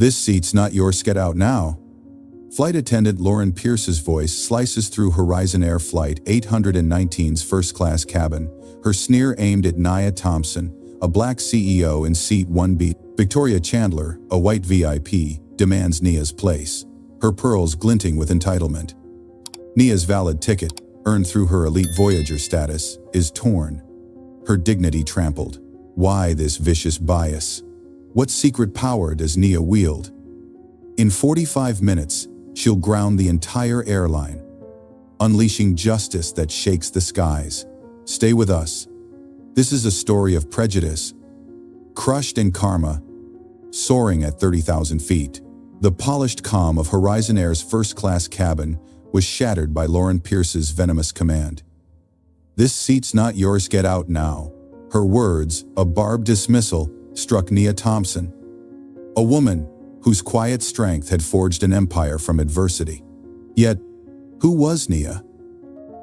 This seat's not yours, get out now. Flight attendant Lauren Pierce's voice slices through Horizon Air Flight 819's first-class cabin, her sneer aimed at Nia Thompson, a black CEO in seat 1B. Victoria Chandler, a white VIP, demands Nia's place, her pearls glinting with entitlement. Nia's valid ticket, earned through her elite Voyager status, is torn, her dignity trampled. Why this vicious bias? What secret power does Nia wield? In 45 minutes, she'll ground the entire airline, unleashing justice that shakes the skies. Stay with us. This is a story of prejudice, crushed in karma, soaring at 30,000 feet. The polished calm of Horizon Air's first-class cabin was shattered by Lauren Pierce's venomous command. This seat's not yours, get out now. Her words, a barbed dismissal, struck Nia Thompson, a woman whose quiet strength had forged an empire from adversity. Yet, who was Nia?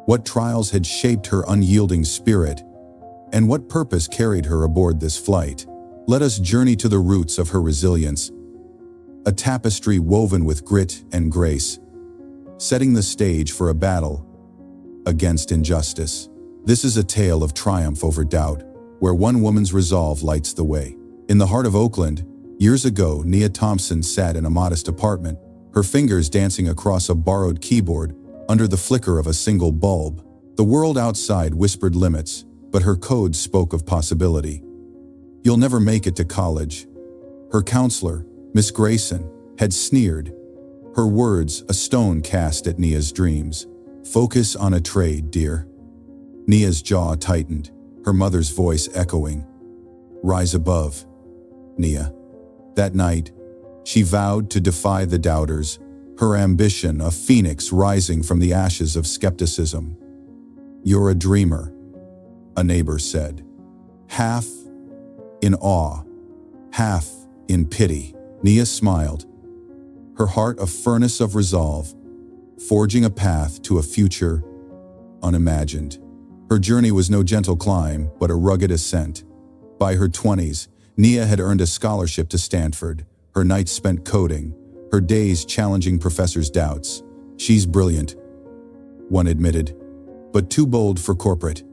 What trials had shaped her unyielding spirit? And what purpose carried her aboard this flight? Let us journey to the roots of her resilience, a tapestry woven with grit and grace, setting the stage for a battle against injustice. This is a tale of triumph over doubt, where one woman's resolve lights the way. In the heart of Oakland, years ago, Nia Thompson sat in a modest apartment, her fingers dancing across a borrowed keyboard under the flicker of a single bulb. The world outside whispered limits, but her code spoke of possibility. You'll never make it to college. Her counselor, Miss Grayson, had sneered, her words a stone cast at Nia's dreams. Focus on a trade, dear. Nia's jaw tightened, her mother's voice echoing. Rise above, Nia. That night, she vowed to defy the doubters, her ambition a phoenix rising from the ashes of skepticism. You're a dreamer, a neighbor said, half in awe, half in pity. Nia smiled, her heart a furnace of resolve, forging a path to a future unimagined. Her journey was no gentle climb, but a rugged ascent. By her 20s, Nia had earned a scholarship to Stanford, her nights spent coding, her days challenging professors' doubts. She's brilliant, one admitted, but too bold for corporate.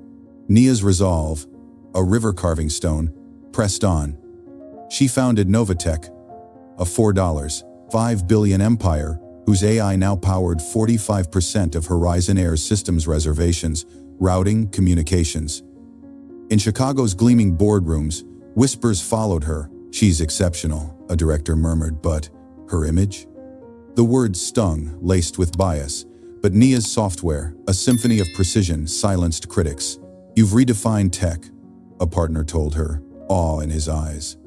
Nia's resolve, a river-carving stone, pressed on. She founded NovaTech, a $4.5 billion empire whose AI now powered 45% of Horizon Air's systems reservations, routing, communications. In Chicago's gleaming boardrooms, whispers followed her. She's exceptional, a director murmured, but her image? The words stung, laced with bias, but Nia's software, a symphony of precision, silenced critics. You've redefined tech, a partner told her, awe in his eyes.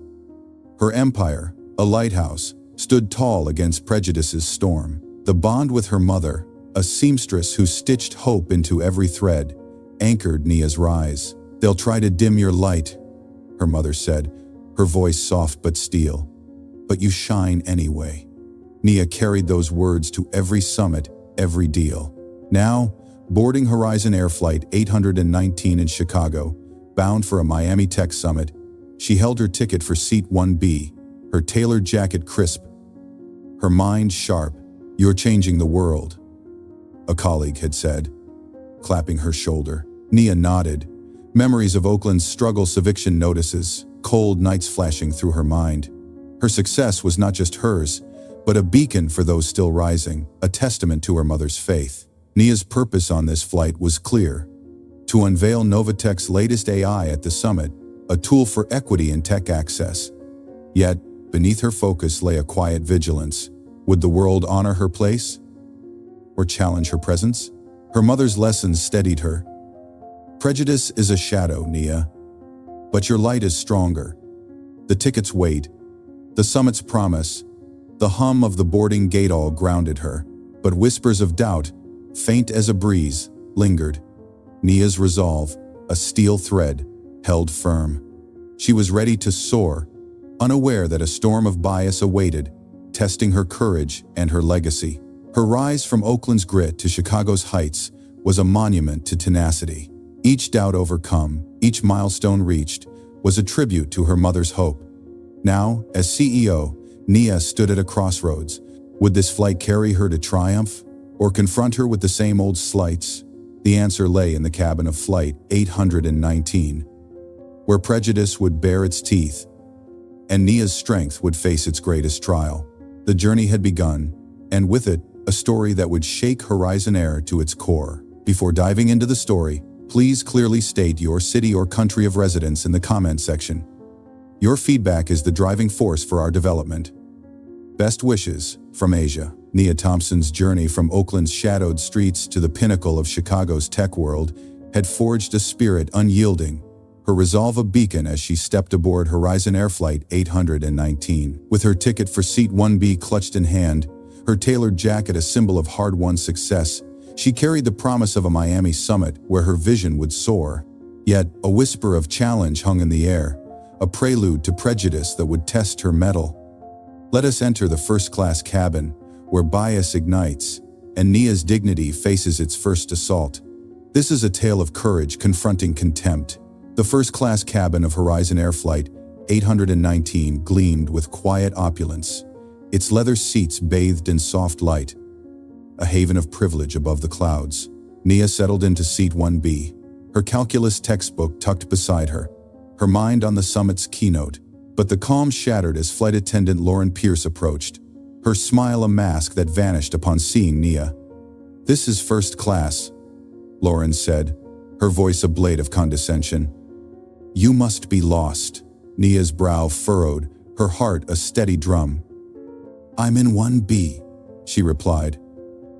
Her empire, a lighthouse, stood tall against prejudice's storm. The bond with her mother, a seamstress who stitched hope into every thread, anchored Nia's rise. They'll try to dim your light, her mother said, her voice soft but steel. But you shine anyway. Nia carried those words to every summit, every deal. Now, boarding Horizon Air Flight 819 in Chicago, bound for a Miami Tech Summit, she held her ticket for seat 1B, her tailored jacket crisp, her mind sharp. You're changing the world, a colleague had said, clapping her shoulder. Nia nodded, memories of Oakland's struggle's eviction notices, cold nights flashing through her mind. Her success was not just hers, but a beacon for those still rising, a testament to her mother's faith. Nia's purpose on this flight was clear: to unveil NovaTech's latest AI at the summit, a tool for equity in tech access. Yet, beneath her focus lay a quiet vigilance. Would the world honor her place? Or challenge her presence? Her mother's lessons steadied her. Prejudice is a shadow, Nia. But your light is stronger. The ticket's weight, the summit's promise, the hum of the boarding gate all grounded her. But whispers of doubt, faint as a breeze, lingered. Nia's resolve, a steel thread, held firm. She was ready to soar, unaware that a storm of bias awaited, testing her courage and her legacy. Her rise from Oakland's grit to Chicago's heights was a monument to tenacity. Each doubt overcome, each milestone reached, was a tribute to her mother's hope. Now, as CEO, Nia stood at a crossroads. Would this flight carry her to triumph, or confront her with the same old slights? The answer lay in the cabin of Flight 819, where prejudice would bare its teeth, and Nia's strength would face its greatest trial. The journey had begun, and with it, a story that would shake Horizon Air to its core. Before diving into the story, please clearly state your city or country of residence in the comment section. Your feedback is the driving force for our development. Best wishes, from Asia. Nia Thompson's journey from Oakland's shadowed streets to the pinnacle of Chicago's tech world had forged a spirit unyielding, her resolve a beacon as she stepped aboard Horizon Air Flight 819. With her ticket for Seat 1B clutched in hand, her tailored jacket a symbol of hard-won success, she carried the promise of a Miami summit where her vision would soar. Yet, a whisper of challenge hung in the air, a prelude to prejudice that would test her mettle. Let us enter the first-class cabin, where bias ignites, and Nia's dignity faces its first assault. This is a tale of courage confronting contempt. The first-class cabin of Horizon Air Flight 819 gleamed with quiet opulence, its leather seats bathed in soft light, a haven of privilege above the clouds. Nia settled into Seat 1B, her calculus textbook tucked beside her, her mind on the summit's keynote. But the calm shattered as flight attendant Lauren Pierce approached, her smile a mask that vanished upon seeing Nia. "This is first class," Lauren said, her voice a blade of condescension. "You must be lost." Nia's brow furrowed, her heart a steady drum. "I'm in 1B," she replied,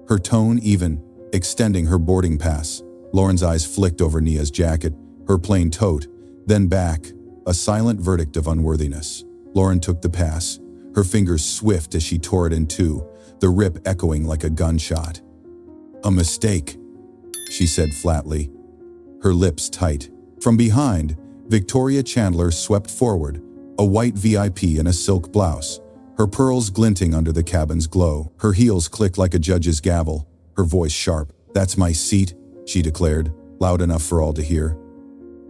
her tone even, extending her boarding pass. Lauren's eyes flicked over Nia's jacket, her plain tote, then back, a silent verdict of unworthiness. Lauren took the pass, her fingers swift as she tore it in two, the rip echoing like a gunshot. "A mistake," she said flatly, her lips tight. From behind, Victoria Chandler swept forward, a white VIP in a silk blouse, her pearls glinting under the cabin's glow. Her heels clicked like a judge's gavel, her voice sharp. "That's my seat," she declared, loud enough for all to hear.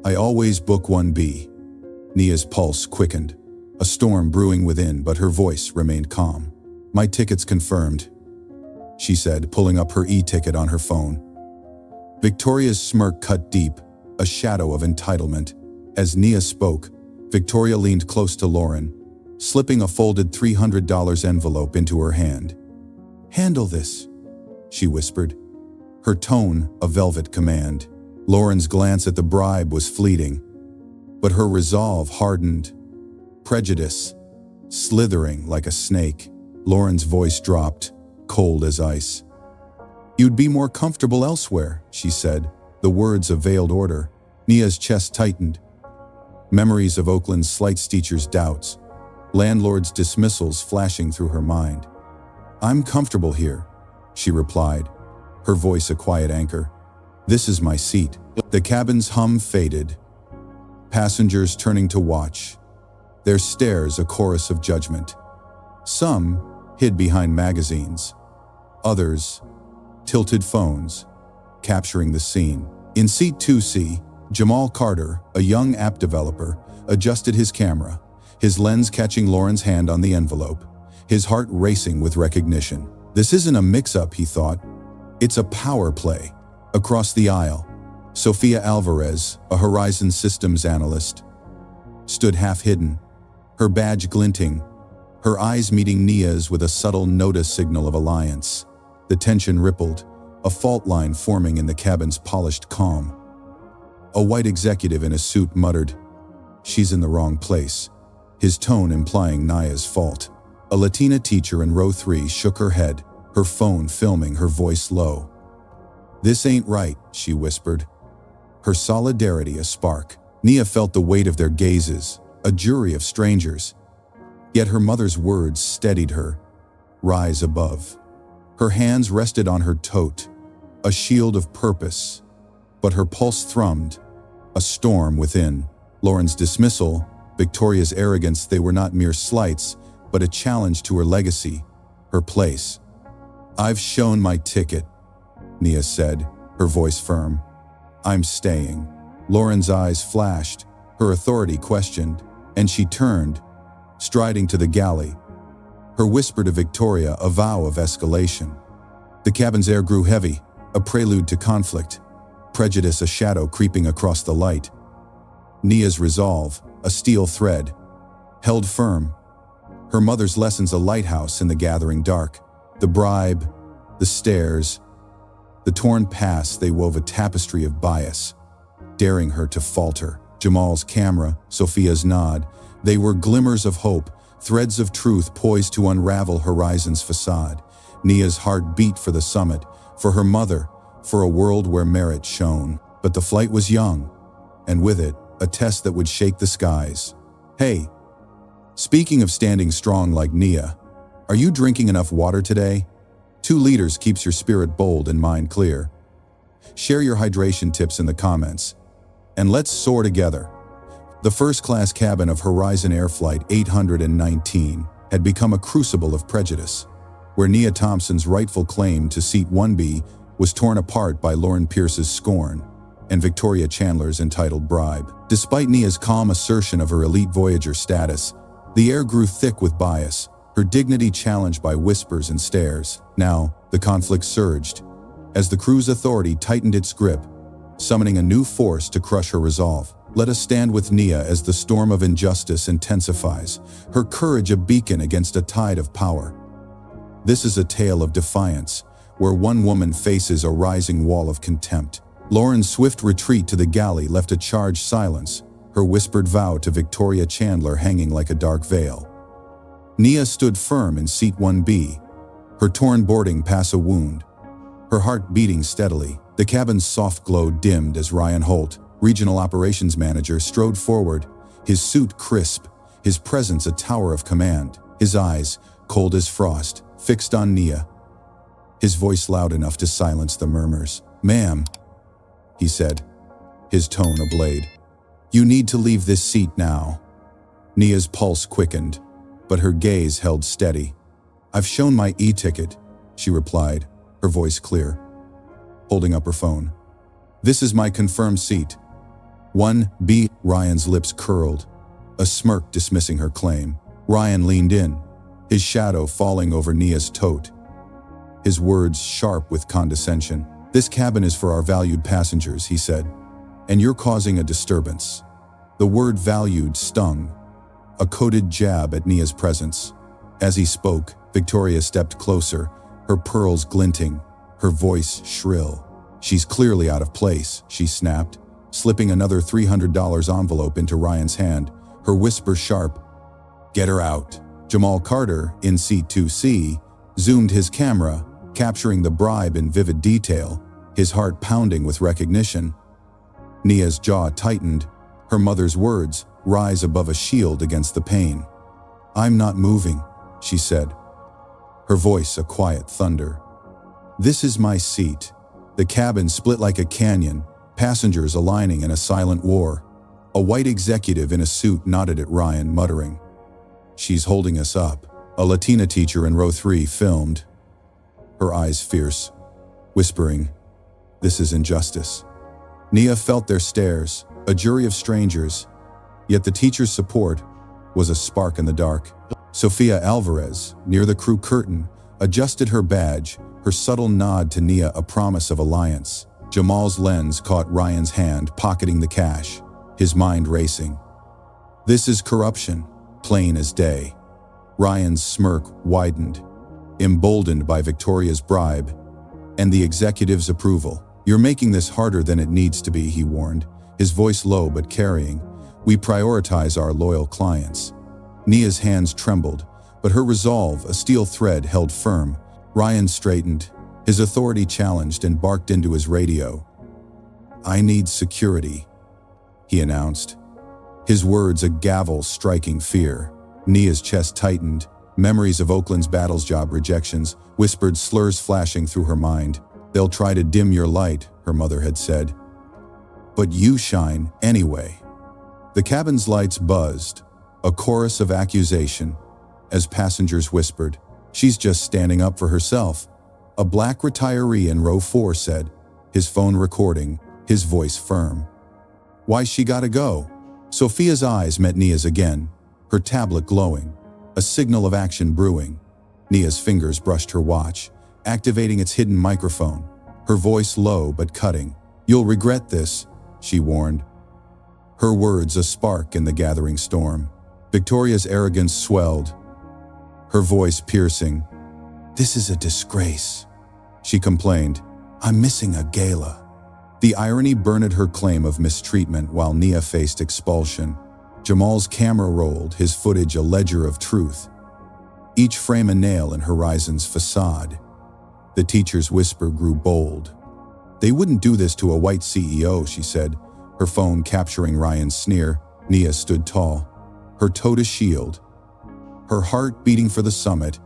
"I always book 1B." Nia's pulse quickened, a storm brewing within, but her voice remained calm. "My ticket's confirmed," she said, pulling up her e-ticket on her phone. Victoria's smirk cut deep, a shadow of entitlement. As Nia spoke, Victoria leaned close to Lauren, slipping a folded $300 envelope into her hand. "Handle this," she whispered, her tone a velvet command. Lauren's glance at the bribe was fleeting, but her resolve hardened. Prejudice, slithering like a snake. Lauren's voice dropped, cold as ice. "You'd be more comfortable elsewhere," she said, the words a veiled order. Nia's chest tightened. Memories of Oakland's slights teacher's doubts, landlord's dismissals flashing through her mind. "I'm comfortable here," she replied, her voice a quiet anchor. "This is my seat." The cabin's hum faded, passengers turning to watch, their stares a chorus of judgment. Some hid behind magazines, others tilted phones, capturing the scene. In Seat 2C, Jamal Carter, a young app developer, adjusted his camera, his lens catching Lauren's hand on the envelope, his heart racing with recognition. This isn't a mix-up, he thought. It's a power play. Across the aisle, Sofia Alvarez, a Horizon Systems analyst, stood half-hidden, her badge glinting, her eyes meeting Nia's with a subtle notice signal of alliance. The tension rippled, a fault line forming in the cabin's polished calm. A white executive in a suit muttered, "She's in the wrong place," his tone implying Nia's fault. A Latina teacher in row 3 shook her head, her phone filming, her voice low. "This ain't right," she whispered, her solidarity a spark. Nia felt the weight of their gazes, a jury of strangers. Yet her mother's words steadied her. "Rise above." Her hands rested on her tote, a shield of purpose, but her pulse thrummed, a storm within. Lauren's dismissal, Victoria's arrogance, they were not mere slights, but a challenge to her legacy, her place. "I've shown my ticket," Nia said, her voice firm. "I'm staying." Lauren's eyes flashed, her authority questioned, and she turned, striding to the galley, her whisper to Victoria a vow of escalation. The cabin's air grew heavy, a prelude to conflict. Prejudice a shadow creeping across the light. Nia's resolve, a steel thread, held firm. Her mother's lessons a lighthouse in the gathering dark. The bribe, the stares, the torn past, they wove a tapestry of bias, daring her to falter. Jamal's camera, Sofia's nod, they were glimmers of hope, threads of truth poised to unravel Horizon's facade. Nia's heart beat for the summit, for her mother, for a world where merit shone. But the flight was young, and with it, a test that would shake the skies. Hey, speaking of standing strong like Nia, are you drinking enough water today? 2 liters keeps your spirit bold and mind clear. Share your hydration tips in the comments, and let's soar together. The first-class cabin of Horizon Air Flight 819 had become a crucible of prejudice, where Nia Thompson's rightful claim to seat 1B was torn apart by Lauren Pierce's scorn and Victoria Chandler's entitled bribe. Despite Nia's calm assertion of her elite Voyager status, the air grew thick with bias, her dignity challenged by whispers and stares. Now, the conflict surged, as the crew's authority tightened its grip, summoning a new force to crush her resolve. Let us stand with Nia as the storm of injustice intensifies, her courage a beacon against a tide of power. This is a tale of defiance, where one woman faces a rising wall of contempt. Lauren's swift retreat to the galley left a charged silence, her whispered vow to Victoria Chandler hanging like a dark veil. Nia stood firm in seat 1B, her torn boarding pass a wound, her heart beating steadily. The cabin's soft glow dimmed as Ryan Holt, Regional Operations Manager, strode forward, his suit crisp, his presence a tower of command, his eyes, cold as frost, fixed on Nia, his voice loud enough to silence the murmurs. "Ma'am," he said, his tone a blade. "You need to leave this seat now." Nia's pulse quickened, but her gaze held steady. "I've shown my e-ticket," she replied, her voice clear, holding up her phone. "This is my confirmed seat. 1B." Ryan's lips curled, a smirk dismissing her claim. Ryan leaned in, his shadow falling over Nia's tote, his words sharp with condescension. "This cabin is for our valued passengers," he said, "and you're causing a disturbance." The word valued stung, a coded jab at Nia's presence. As he spoke, Victoria stepped closer, her pearls glinting, her voice shrill. "She's clearly out of place," she snapped, slipping another $300 envelope into Ryan's hand, her whisper sharp. "Get her out." Jamal Carter, in seat 2C, zoomed his camera, capturing the bribe in vivid detail, his heart pounding with recognition. Nia's jaw tightened, her mother's words rise above a shield against the pain. "I'm not moving," she said, her voice a quiet thunder. "This is my seat." The cabin split like a canyon, passengers aligning in a silent war. A white executive in a suit nodded at Ryan, muttering, "She's holding us up." A Latina teacher in row 3 filmed, her eyes fierce, whispering, "This is injustice." Nia felt their stares, a jury of strangers, yet the teacher's support was a spark in the dark. Sofia Alvarez, near the crew curtain, adjusted her badge, her subtle nod to Nia a promise of alliance. Jamal's lens caught Ryan's hand pocketing the cash, his mind racing. "This is corruption, plain as day." Ryan's smirk widened, emboldened by Victoria's bribe and the executive's approval. "You're making this harder than it needs to be," he warned, his voice low but carrying. "We prioritize our loyal clients." Nia's hands trembled, but her resolve, a steel thread, held firm. Ryan straightened, his authority challenged, and barked into his radio. "I need security," he announced, his words a gavel striking fear. Nia's chest tightened, memories of Oakland's battles job rejections, whispered slurs flashing through her mind. "They'll try to dim your light," her mother had said, "but you shine anyway." The cabin's lights buzzed, a chorus of accusation, as passengers whispered, "She's just standing up for herself." A black retiree in row 4 said, his phone recording, his voice firm. "Why she gotta go?" Sofia's eyes met Nia's again, her tablet glowing, a signal of action brewing. Nia's fingers brushed her watch, activating its hidden microphone, her voice low but cutting. "You'll regret this," she warned. Her words a spark in the gathering storm. Victoria's arrogance swelled, her voice piercing. "This is a disgrace," she complained. "I'm missing a gala." The irony burned her claim of mistreatment while Nia faced expulsion. Jamal's camera rolled, his footage a ledger of truth, each frame a nail in Horizon's facade. The teacher's whisper grew bold. "They wouldn't do this to a white CEO," she said, her phone capturing Ryan's sneer. Nia stood tall, her toe to shield, her heart beating for the summit,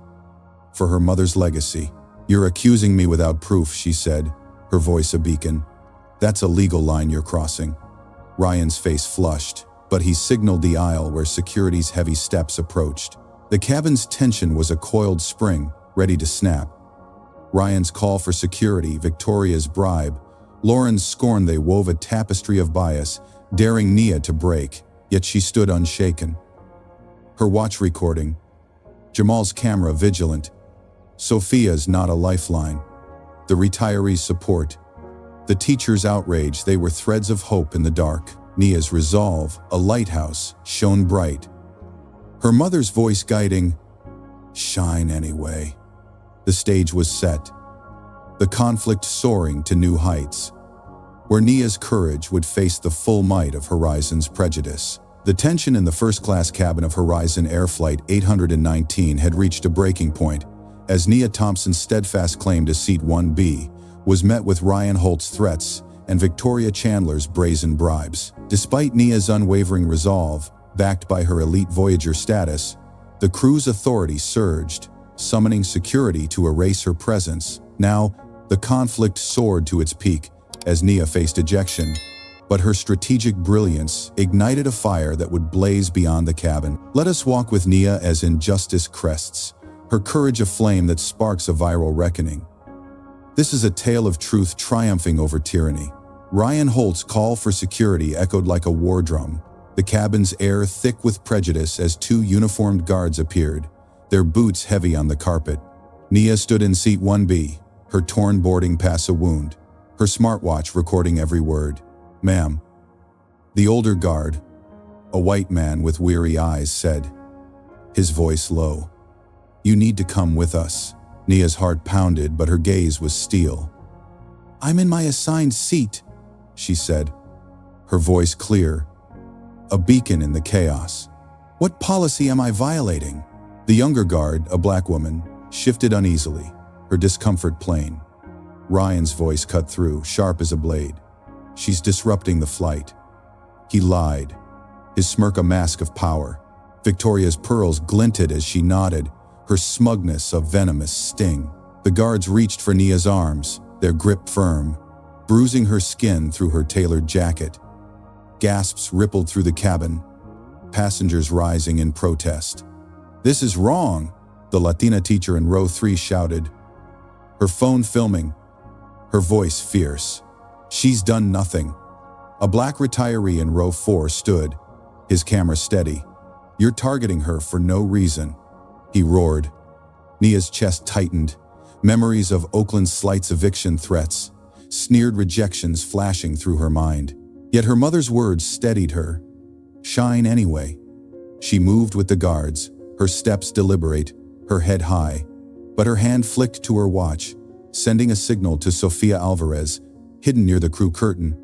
for her mother's legacy. "You're accusing me without proof," she said, her voice a beacon. "That's a legal line you're crossing." Ryan's face flushed, but he signaled the aisle where security's heavy steps approached. The cabin's tension was a coiled spring, ready to snap. Ryan's call for security, Victoria's bribe, Lauren's scorn, they wove a tapestry of bias, daring Nia to break, yet she stood unshaken. Her watch recording, Jamal's camera vigilant, Sofia's not a lifeline, the retiree's support, the teacher's outrage, they were threads of hope in the dark. Nia's resolve, a lighthouse, shone bright. Her mother's voice guiding, "Shine anyway." The stage was set, the conflict soaring to new heights, where Nia's courage would face the full might of Horizon's prejudice. The tension in the first-class cabin of Horizon Air Flight 819 had reached a breaking point, as Nia Thompson's steadfast claim to Seat 1B was met with Ryan Holt's threats and Victoria Chandler's brazen bribes. Despite Nia's unwavering resolve, backed by her elite Voyager status, the crew's authority surged, summoning security to erase her presence. Now, the conflict soared to its peak as Nia faced ejection, but her strategic brilliance ignited a fire that would blaze beyond the cabin. Let us walk with Nia as injustice crests, her courage a flame that sparks a viral reckoning. This is a tale of truth triumphing over tyranny. Ryan Holt's call for security echoed like a war drum, the cabin's air thick with prejudice as two uniformed guards appeared, their boots heavy on the carpet. Nia stood in Seat 1B, her torn boarding pass a wound, her smartwatch recording every word. "Ma'am." The older guard, a white man with weary eyes, said, his voice low, "You need to come with us." Nia's heart pounded, but her gaze was steel. "I'm in my assigned seat," she said, her voice clear, a beacon in the chaos. "What policy am I violating?" The younger guard, a black woman, shifted uneasily, her discomfort plain. Ryan's voice cut through, sharp as a blade. "She's disrupting the flight." He lied, his smirk a mask of power. Victoria's pearls glinted as she nodded, her smugness a venomous sting. The guards reached for Nia's arms, their grip firm, bruising her skin through her tailored jacket. Gasps rippled through the cabin, passengers rising in protest. "This is wrong," the Latina teacher in row 3 shouted, her phone filming, her voice fierce. "She's done nothing." A black retiree in row 4 stood, his camera steady. "You're targeting her for no reason," he roared. Nia's chest tightened, memories of Oakland's slight's eviction threats, sneered rejections flashing through her mind. Yet her mother's words steadied her. "Shine anyway." She moved with the guards, her steps deliberate, her head high, but her hand flicked to her watch, sending a signal to Sofia Alvarez, hidden near the crew curtain,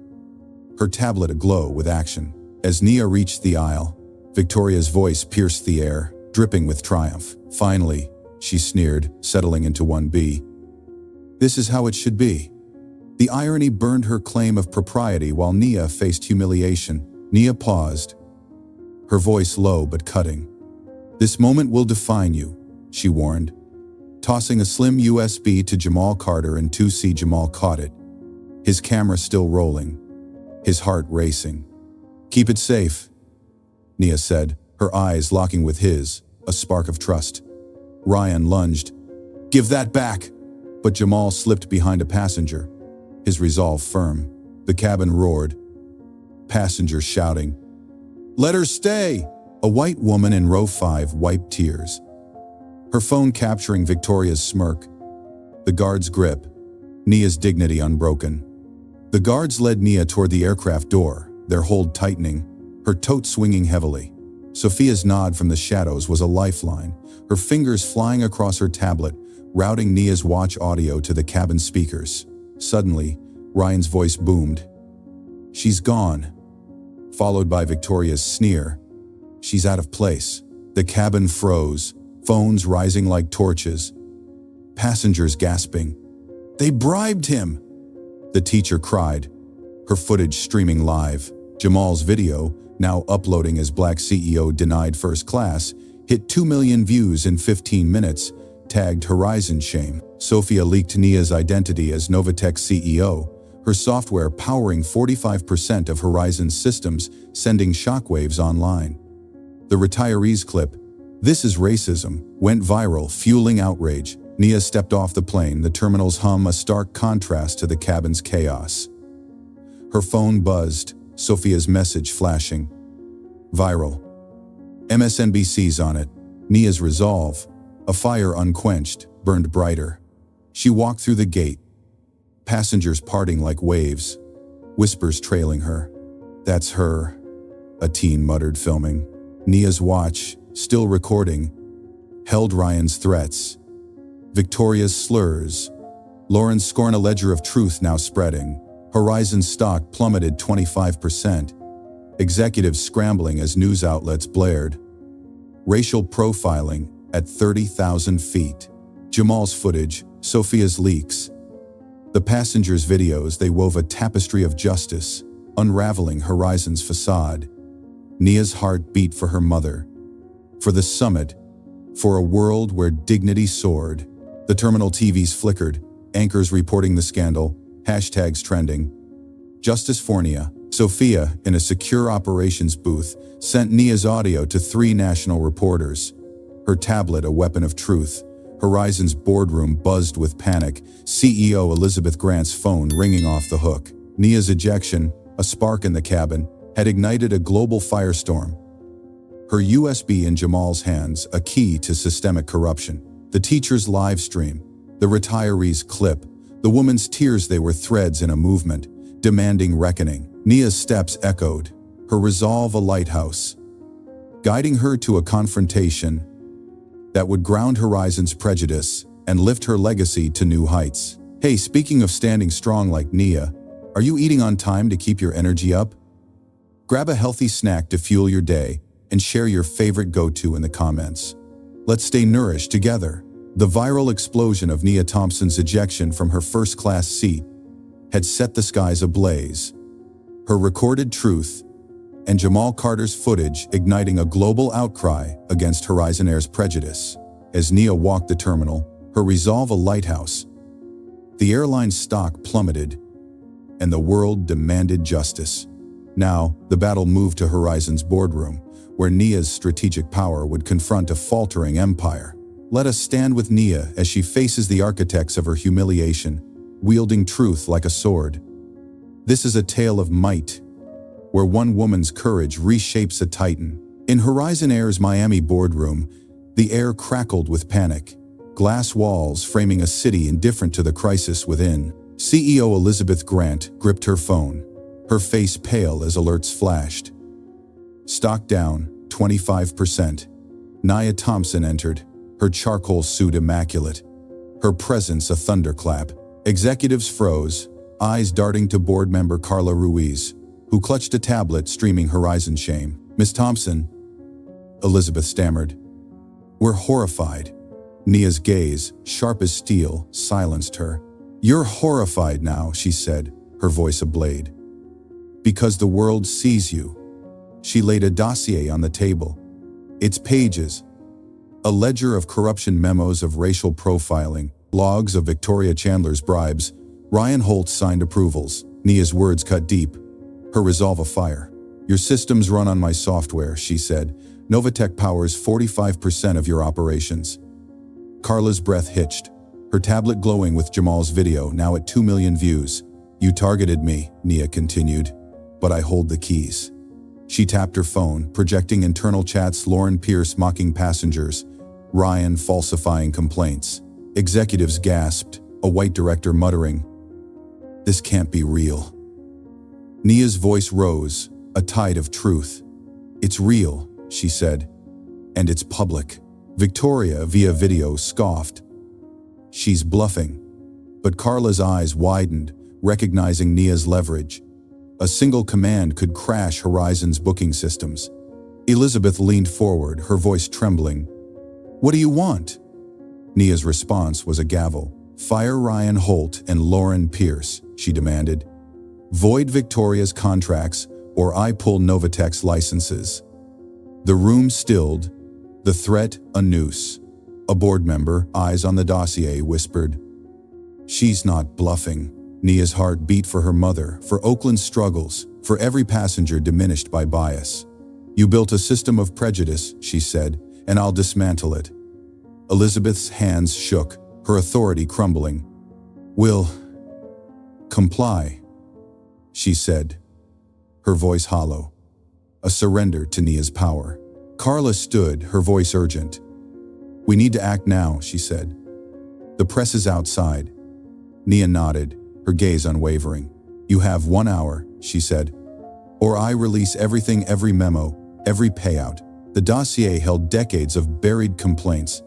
her tablet aglow with action. As Nia reached the aisle, Victoria's voice pierced the air, dripping with triumph. "Finally," she sneered, settling into 1B. "This is how it should be." The irony burned her claim of propriety while Nia faced humiliation. Nia paused, her voice low but cutting. "This moment will define you," she warned, tossing a slim USB to Jamal Carter, and 2C Jamal caught it, his camera still rolling, his heart racing. "Keep it safe," Nia said, her eyes locking with his, a spark of trust. Ryan lunged. "Give that back!" But Jamal slipped behind a passenger, his resolve firm. The cabin roared, passengers shouting, "Let her stay!" A white woman in row 5 wiped tears. her phone capturing Victoria's smirk. The guard's grip, Nia's dignity unbroken. The guards led Nia toward the aircraft door, their hold tightening, her tote swinging heavily. Sofia's nod from the shadows was a lifeline, her fingers flying across her tablet, routing Nia's watch audio to the cabin speakers. Suddenly, Ryan's voice boomed. "She's gone," followed by Victoria's sneer. "She's out of place." The cabin froze, phones rising like torches. Passengers gasping. "They bribed him!" The teacher cried, her footage streaming live. Jamal's video, now uploading as Black CEO denied first class, hit 2 million views in 15 minutes, tagged Horizon shame. Sofia leaked Nia's identity as NovaTech CEO, her software powering 45% of Horizon's systems, sending shockwaves online. The retirees clip, "This is racism," went viral, fueling outrage. Nia stepped off the plane, the terminal's hum a stark contrast to the cabin's chaos. Her phone buzzed, Sofia's message flashing. Viral. MSNBC's on it. Nia's resolve, a fire unquenched, burned brighter. She walked through the gate, passengers parting like waves, whispers trailing her. "That's her," a teen muttered, filming. Nia's watch, still recording, held Ryan's threats, Victoria's slurs, Lauren's scorn, a ledger of truth now spreading. Horizon's stock plummeted 25%. Executives scrambling as news outlets blared. Racial profiling at 30,000 feet. Jamal's footage, Sofia's leaks. The passengers' videos, they wove a tapestry of justice, unraveling Horizon's facade. Nia's heart beat for her mother, for the summit, for a world where dignity soared. The terminal TVs flickered, anchors reporting the scandal, hashtags trending. Justice for Nia. Sofia, in a secure operations booth, sent Nia's audio to 3 national reporters. Her tablet a weapon of truth. Horizon's boardroom buzzed with panic, CEO Elizabeth Grant's phone ringing off the hook. Nia's ejection, a spark in the cabin, had ignited a global firestorm. Her USB in Jamal's hands, a key to systemic corruption. The teacher's live stream, the retiree's clip, the woman's tears, they were threads in a movement, demanding reckoning. Nia's steps echoed, her resolve a lighthouse, guiding her to a confrontation that would ground Horizon's prejudice and lift her legacy to new heights. Hey, speaking of standing strong like Nia, are you eating on time to keep your energy up? Grab a healthy snack to fuel your day and share your favorite go-to in the comments. Let's stay nourished together. The viral explosion of Nia Thompson's ejection from her first-class seat had set the skies ablaze. Her recorded truth and Jamal Carter's footage igniting a global outcry against Horizon Air's prejudice. As Nia walked the terminal, her resolve a lighthouse, the airline's stock plummeted, and the world demanded justice. Now, the battle moved to Horizon's boardroom, where Nia's strategic power would confront a faltering empire. Let us stand with Nia as she faces the architects of her humiliation, wielding truth like a sword. This is a tale of might, where one woman's courage reshapes a titan. In Horizon Air's Miami boardroom, the air crackled with panic, glass walls framing a city indifferent to the crisis within. CEO Elizabeth Grant gripped her phone, her face pale as alerts flashed. Stock down 25%. Nia Thompson entered, her charcoal suit immaculate, her presence a thunderclap. Executives froze, eyes darting to board member Carla Ruiz, who clutched a tablet streaming Horizon shame. "Miss Thompson," Elizabeth stammered. "We're horrified." Nia's gaze, sharp as steel, silenced her. "You're horrified now," she said, her voice a blade. "Because the world sees you." She laid a dossier on the table. Its pages, a ledger of corruption, memos of racial profiling, logs of Victoria Chandler's bribes. Ryan Holt signed approvals. Nia's words cut deep, her resolve afire. "Your systems run on my software," she said. "NovaTech powers 45% of your operations." Carla's breath hitched, her tablet glowing with Jamal's video, now at 2 million views. "You targeted me," Nia continued, "but I hold the keys." She tapped her phone, projecting internal chats, Lauren Pierce mocking passengers, Ryan falsifying complaints. Executives gasped, a white director muttering, "This can't be real." Nia's voice rose, a tide of truth. "It's real," she said, "and it's public." Victoria, via video, scoffed. "She's bluffing." But Carla's eyes widened, recognizing Nia's leverage. A single command could crash Horizon's booking systems. Elizabeth leaned forward, her voice trembling. "What do you want?" Nia's response was a gavel. "Fire Ryan Holt and Lauren Pierce," she demanded. "Void Victoria's contracts, or I pull NovaTech's licenses." The room stilled, the threat a noose. A board member, eyes on the dossier, whispered, "She's not bluffing." Nia's heart beat for her mother, for Oakland's struggles, for every passenger diminished by bias. "You built a system of prejudice," she said, "and I'll dismantle it." Elizabeth's hands shook, her authority crumbling. "Will comply," she said, her voice hollow. A surrender to Nia's power. Carla stood, her voice urgent. "We need to act now," she said. "The press is outside." Nia nodded, her gaze unwavering. "You have 1 hour," she said, "or I release everything, every memo, every payout." The dossier held decades of buried complaints.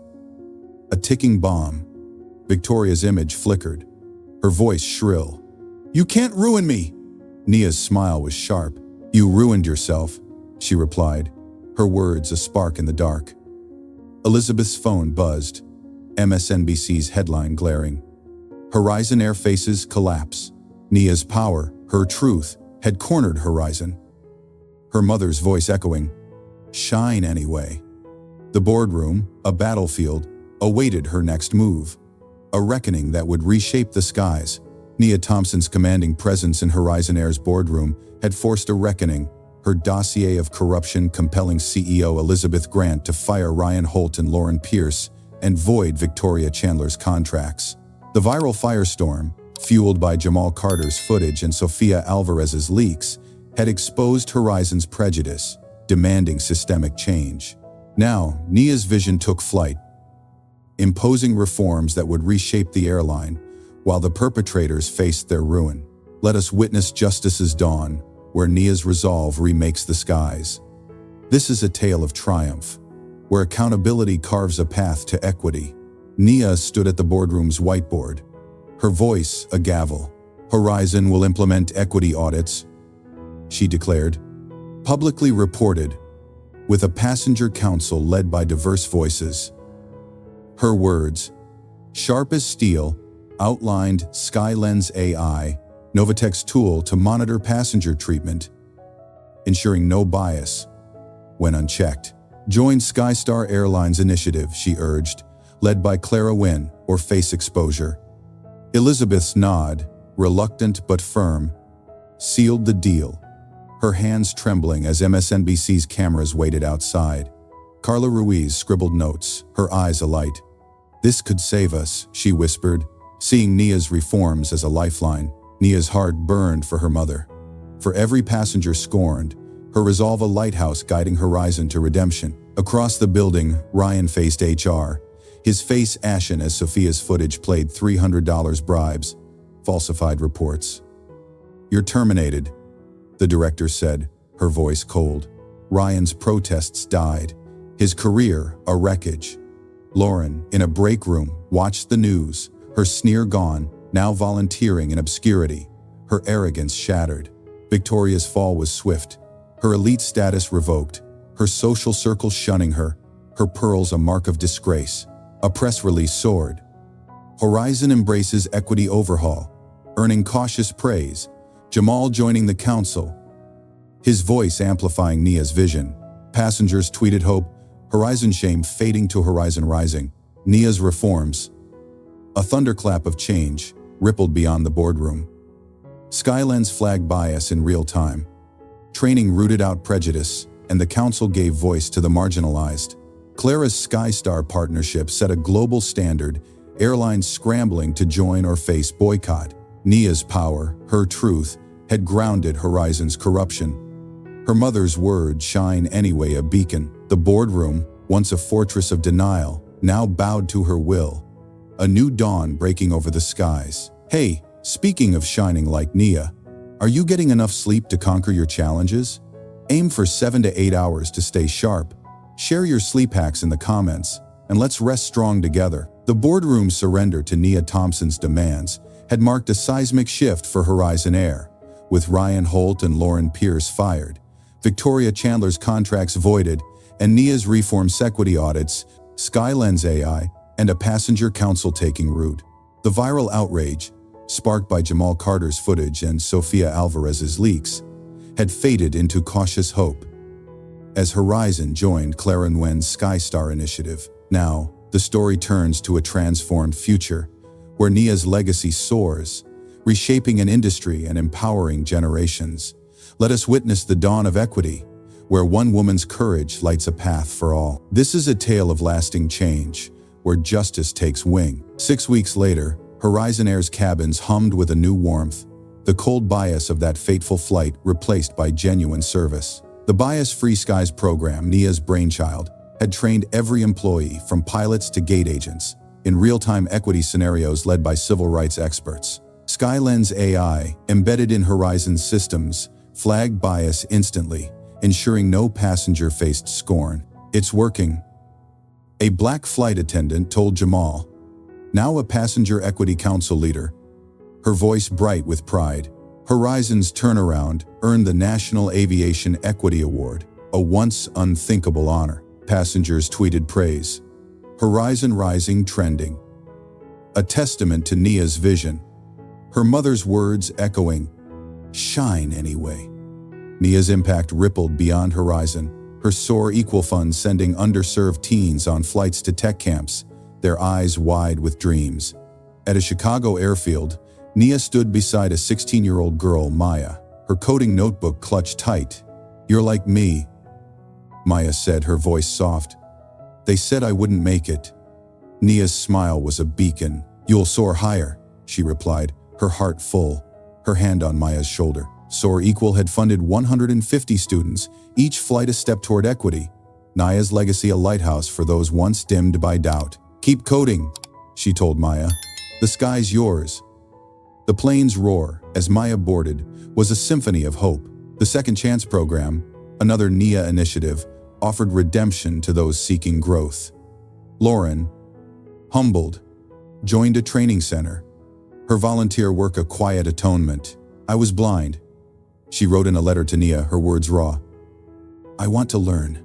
A ticking bomb. Victoria's image flickered, her voice shrill. "You can't ruin me!" Nia's smile was sharp. "You ruined yourself," she replied, her words a spark in the dark. Elizabeth's phone buzzed, MSNBC's headline glaring. Horizon Air faces collapse. Nia's power, her truth, had cornered Horizon. Her mother's voice echoing, "Shine anyway." The boardroom, a battlefield, awaited her next move. A reckoning that would reshape the skies. Nia Thompson's commanding presence in Horizon Air's boardroom had forced a reckoning, her dossier of corruption compelling CEO Elizabeth Grant to fire Ryan Holt and Lauren Pierce and void Victoria Chandler's contracts. The viral firestorm, fueled by Jamal Carter's footage and Sofia Alvarez's leaks, had exposed Horizon's prejudice, demanding systemic change. Now, Nia's vision took flight, imposing reforms that would reshape the airline, while the perpetrators faced their ruin. Let us witness justice's dawn, where Nia's resolve remakes the skies. This is a tale of triumph, where accountability carves a path to equity. Nia stood at the boardroom's whiteboard, her voice a gavel. "Horizon will implement equity audits," she declared, "publicly reported, with a passenger council led by diverse voices." Her words, sharp as steel, outlined SkyLens AI, NovaTech's tool to monitor passenger treatment, ensuring no bias when unchecked. "Join Skystar Airlines initiative," she urged, led by Clara Wynn, or face exposure. Elizabeth's nod, reluctant but firm, sealed the deal, her hands trembling as MSNBC's cameras waited outside. Carla Ruiz scribbled notes, her eyes alight. "This could save us," she whispered, seeing Nia's reforms as a lifeline. Nia's heart burned for her mother. For every passenger scorned, her resolve a lighthouse guiding Horizon to redemption. Across the building, Ryan faced HR, his face ashen as Sofia's footage played $300 bribes, falsified reports. "You're terminated," the director said, her voice cold. Ryan's protests died, his career a wreckage. Lauren, in a break room, watched the news, her sneer gone, now volunteering in obscurity, her arrogance shattered. Victoria's fall was swift, her elite status revoked, her social circle shunning her pearls a mark of disgrace. A press release soared. Horizon embraces equity overhaul, earning cautious praise, Jamal joining the council, his voice amplifying Nia's vision. Passengers tweeted hope, Horizon shame fading to Horizon rising. Nia's reforms. A thunderclap of change rippled beyond the boardroom. SkyLens flagged bias in real time. Training rooted out prejudice, and the council gave voice to the marginalized. Clara's Skystar partnership set a global standard, airlines scrambling to join or face boycott. Nia's power, her truth, had grounded Horizon's corruption. Her mother's words shine anyway a beacon. The boardroom, once a fortress of denial, now bowed to her will, a new dawn breaking over the skies. Hey, speaking of shining like Nia, are you getting enough sleep to conquer your challenges? Aim for 7 to 8 hours to stay sharp. Share your sleep hacks in the comments, and let's rest strong together. The boardroom's surrender to Nia Thompson's demands had marked a seismic shift for Horizon Air. With Ryan Holt and Lauren Pierce fired, Victoria Chandler's contracts voided, and Nia's reformed equity audits, Skylens AI, and a passenger council taking root. The viral outrage, sparked by Jamal Carter's footage and Sofia Alvarez's leaks, had faded into cautious hope. As Horizon joined Clara Nguyen's Skystar initiative, now the story turns to a transformed future, where Nia's legacy soars, reshaping an industry and empowering generations. Let us witness the dawn of equity, where one woman's courage lights a path for all. This is a tale of lasting change, where justice takes wing. 6 weeks later, Horizon Air's cabins hummed with a new warmth, the cold bias of that fateful flight replaced by genuine service. The Bias-Free Skies program, Nia's brainchild, had trained every employee, from pilots to gate agents, in real-time equity scenarios led by civil rights experts. Skylens AI, embedded in Horizon's systems, flagged bias instantly, ensuring no passenger faced scorn. It's working, a black flight attendant told Jamal, now a passenger equity council leader, her voice bright with pride. Horizon's turnaround earned the National Aviation Equity Award, a once unthinkable honor. Passengers tweeted praise. Horizon rising trending. A testament to Nia's vision. Her mother's words echoing, "Shine anyway." Nia's impact rippled beyond Horizon, her SOAR Equal Fund sending underserved teens on flights to tech camps, their eyes wide with dreams. At a Chicago airfield, Nia stood beside a 16-year-old girl, Maya, her coding notebook clutched tight. "You're like me," Maya said, her voice soft. "They said I wouldn't make it." Nia's smile was a beacon. "You'll soar higher," she replied, her heart full, her hand on Maya's shoulder. SOAR Equal had funded 150 students, each flight a step toward equity. Nia's legacy a lighthouse for those once dimmed by doubt. "Keep coding," she told Maya. "The sky's yours." The plane's roar, as Maya boarded, was a symphony of hope. The Second Chance program, another Nia initiative, offered redemption to those seeking growth. Lauren, humbled, joined a training center. Her volunteer work a quiet atonement. "I was blind," she wrote in a letter to Nia, her words raw. "I want to learn."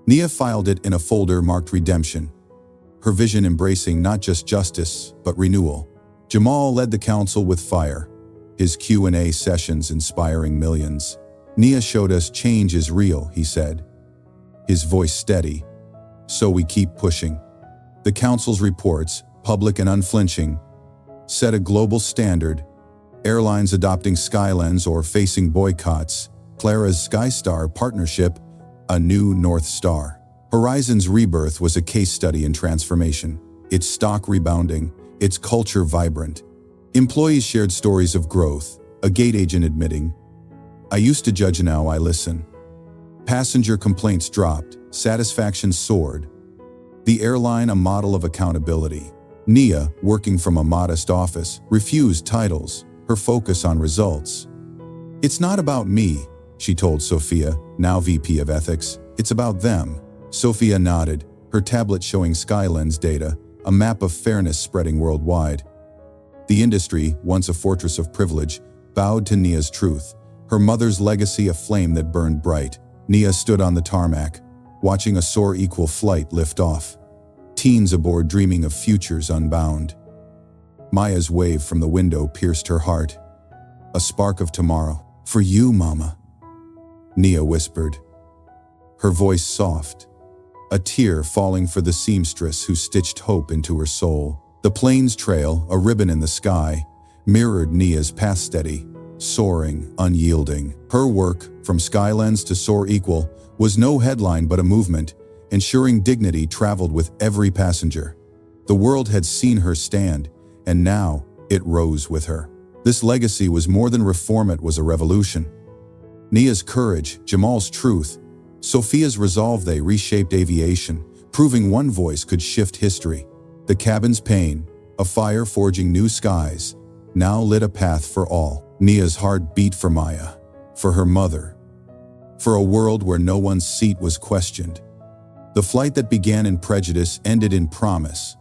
Nia filed it in a folder marked redemption, her vision embracing not just justice, but renewal. Jamal led the council with fire, his Q&A sessions inspiring millions. "Nia showed us change is real," he said, his voice steady. "So we keep pushing." The council's reports, public and unflinching, set a global standard. Airlines adopting Skylens or facing boycotts, Clara's Skystar partnership, a new North Star. Horizon's rebirth was a case study in transformation, its stock rebounding, its culture vibrant. Employees shared stories of growth, a gate agent admitting, "I used to judge, now I listen." Passenger complaints dropped, satisfaction soared. The airline a model of accountability. Nia, working from a modest office, refused titles, her focus on results. "It's not about me," she told Sofia, now VP of Ethics. "It's about them." Sofia nodded, her tablet showing Skylens data, a map of fairness spreading worldwide. The industry, once a fortress of privilege, bowed to Nia's truth, her mother's legacy a flame that burned bright. Nia stood on the tarmac, watching a SOAR Equal flight lift off. Teens aboard dreaming of futures unbound. Maya's wave from the window pierced her heart. "A spark of tomorrow. For you, Mama," Nia whispered, her voice soft, a tear falling for the seamstress who stitched hope into her soul. The plane's trail, a ribbon in the sky, mirrored Nia's path, steady, soaring, unyielding. Her work, from Skylens to SOAR Equal, was no headline but a movement, ensuring dignity traveled with every passenger. The world had seen her stand, and now it rose with her. This legacy was more than reform, it was a revolution. Nia's courage, Jamal's truth, Sofia's resolve, they reshaped aviation, proving one voice could shift history. The cabin's pain, a fire forging new skies, now lit a path for all. Nia's heart beat for Maya, for her mother, for a world where no one's seat was questioned. The flight that began in prejudice ended in promise,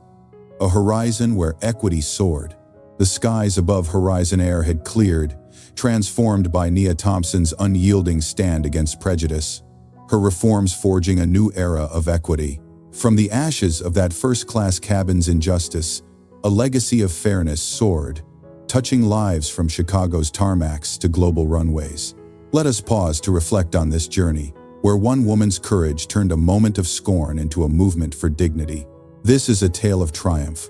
a horizon where equity soared. The skies above Horizon Air had cleared, transformed by Nia Thompson's unyielding stand against prejudice, her reforms forging a new era of equity. From the ashes of that first-class cabin's injustice, a legacy of fairness soared, touching lives from Chicago's tarmacs to global runways. Let us pause to reflect on this journey, where one woman's courage turned a moment of scorn into a movement for dignity. This is a tale of triumph,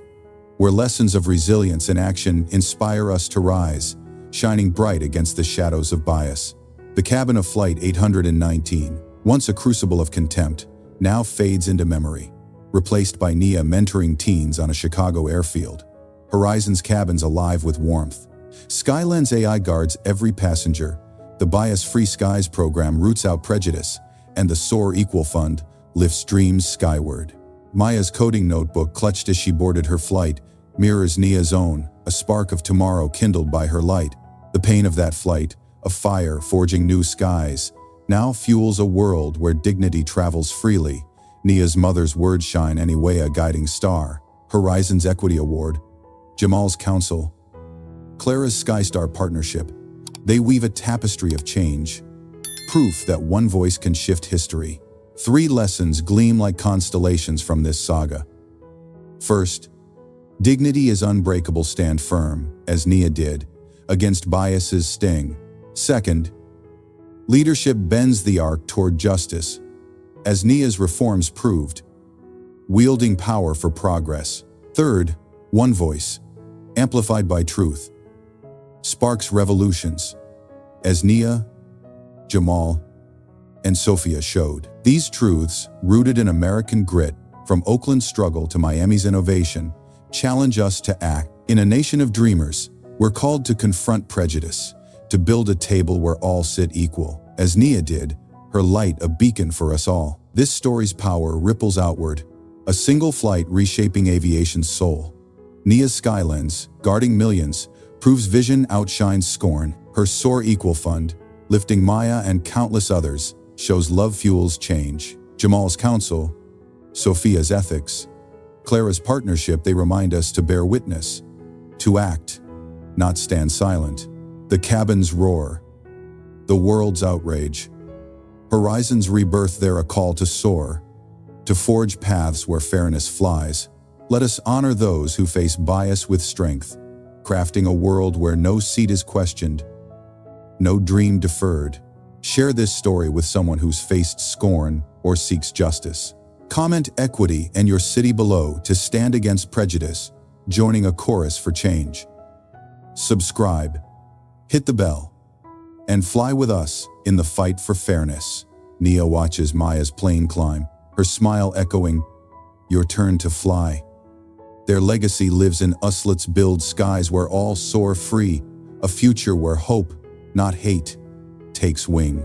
where lessons of resilience and action inspire us to rise, shining bright against the shadows of bias. The cabin of Flight 819, once a crucible of contempt, now fades into memory, replaced by Nia mentoring teens on a Chicago airfield. Horizon's cabin's alive with warmth. Skylens AI guards every passenger. The Bias-Free Skies program roots out prejudice, and the Soar Equal Fund lifts dreams skyward. Maya's coding notebook, clutched as she boarded her flight, mirrors Nia's own, a spark of tomorrow kindled by her light. The pain of that flight, a fire forging new skies, now fuels a world where dignity travels freely. Nia's mother's words shine anyway, a guiding star. Horizon's Equity Award, Jamal's counsel, Clara's Skystar partnership. They weave a tapestry of change, proof that one voice can shift history. 3 lessons gleam like constellations from this saga. First, dignity is unbreakable. Stand firm, as Nia did, against bias's sting. Second, leadership bends the arc toward justice, as Nia's reforms proved, wielding power for progress. Third, one voice, amplified by truth, sparks revolutions, as Nia, Jamal, and Sofia showed. These truths, rooted in American grit, from Oakland's struggle to Miami's innovation, challenge us to act. In a nation of dreamers, we're called to confront prejudice, to build a table where all sit equal. As Nia did, her light a beacon for us all. This story's power ripples outward, a single flight reshaping aviation's soul. Nia's Skylens, guarding millions, proves vision outshines scorn. Her Soar Equal Fund, lifting Maya and countless others, shows love fuels change. Jamal's counsel, Sofia's ethics, Clara's partnership, they remind us to bear witness, to act, not stand silent. The cabin's roar, the world's outrage, Horizon's rebirth, they're a call to soar, to forge paths where fairness flies. Let us honor those who face bias with strength, crafting a world where no seat is questioned, no dream deferred. Share this story with someone who's faced scorn or seeks justice. Comment equity and your city below to stand against prejudice, joining a chorus for change. Subscribe, hit the bell, and fly with us in the fight for fairness. Nia watches Maya's plane climb, her smile echoing, "Your turn to fly." Their legacy lives in us. Let's build skies where all soar free, a future where hope, not hate, takes wing.